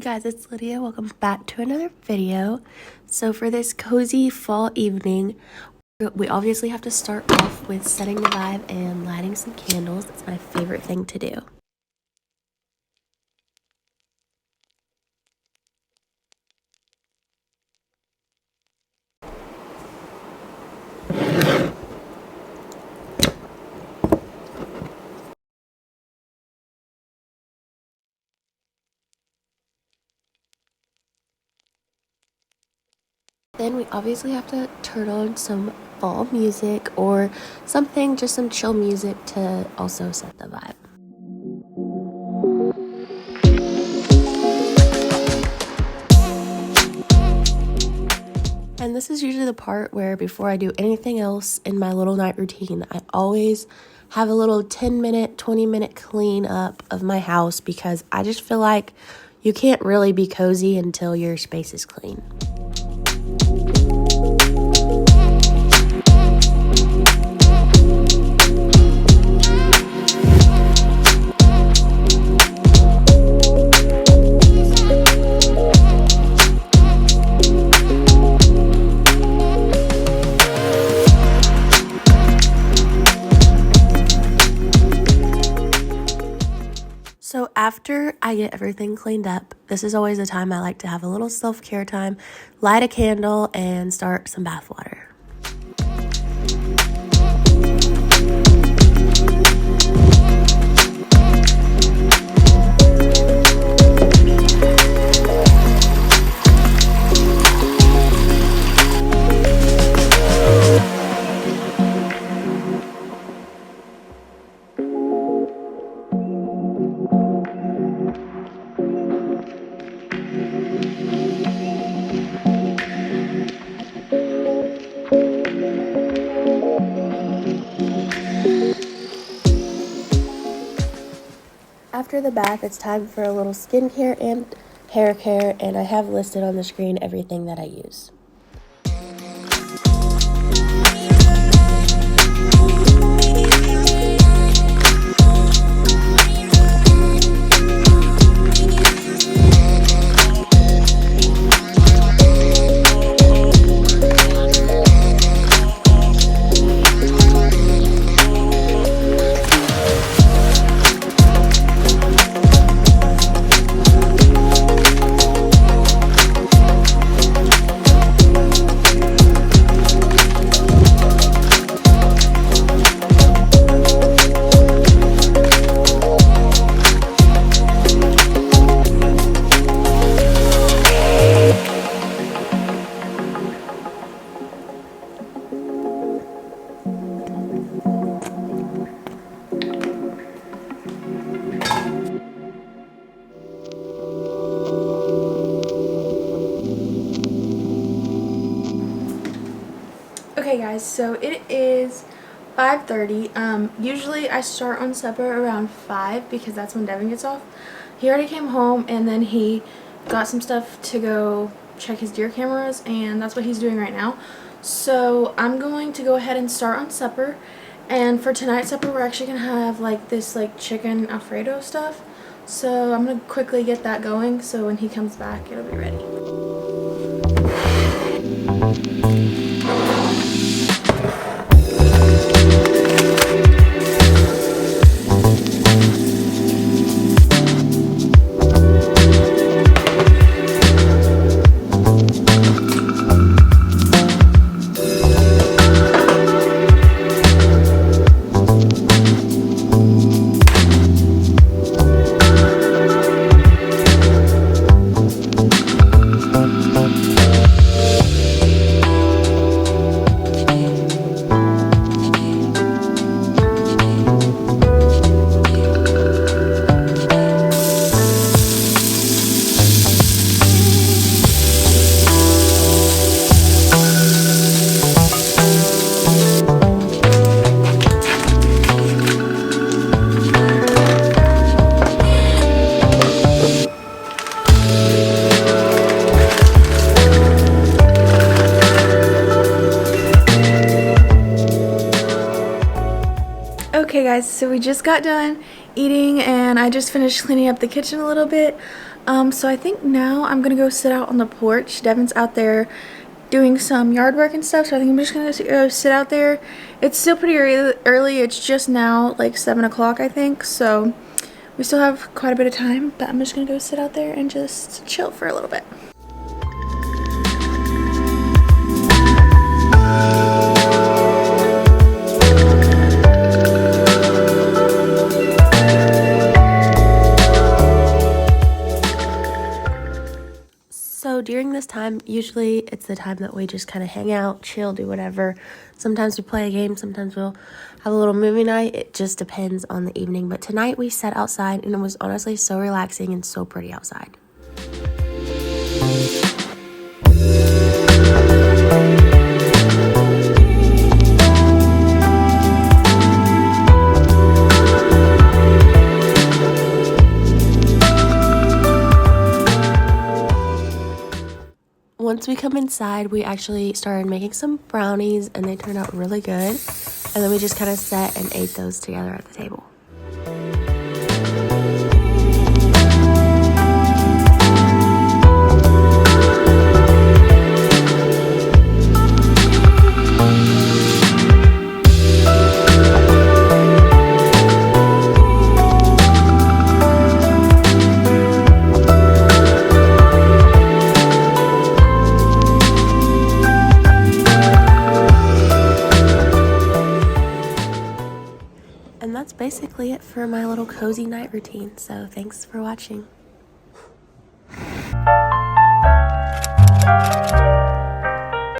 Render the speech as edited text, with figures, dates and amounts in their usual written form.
guys, it's Lydia. Welcome back to another video. So for this cozy fall evening, we obviously have to start off with setting the vibe and lighting some candles. It's my favorite thing to do. Then we obviously have to turn on some fall music or something, just some chill music to also set the vibe. And this is usually the part where before I do anything else in my little night routine, I always have a little 10-minute, 20-minute clean up of my house because I just feel like you can't really be cozy until your space is clean. So after I get everything cleaned up, this is always the time I like to have a little self-care time, light a candle, and start some bath water. After the bath, it's time for a little skincare and hair care, and I have listed on the screen everything that I use. Okay guys, so it is 5:30. Usually I start on supper around 5 because that's when Devin gets off. He already came home and then he got some stuff to go check his deer cameras, and that's what he's doing right now. So I'm going to go ahead and start on supper, and for tonight's supper we're actually going to have this chicken Alfredo stuff. So I'm going to quickly get that going so when he comes back it'll be ready. Okay guys, so we just got done eating and I just finished cleaning up the kitchen a little bit. So I think now I'm gonna go sit out on the porch. Devin's out there doing some yard work and stuff, so I think I'm just gonna go sit out there. It's still pretty early. It's just now like 7 o'clock, I think, so we still have quite a bit of time, but I'm just gonna go sit out there and just chill for a little bit. So during this time, usually it's the time that we just kind of hang out, chill, do whatever. Sometimes we play a game, sometimes we'll have a little movie night. It just depends on the evening. But tonight we sat outside and it was honestly so relaxing and so pretty outside. Once we come inside, we actually started making some brownies and they turned out really good. And then we just kind of sat and ate those together at the table. And that's basically it for my little cozy night routine. So thanks for watching.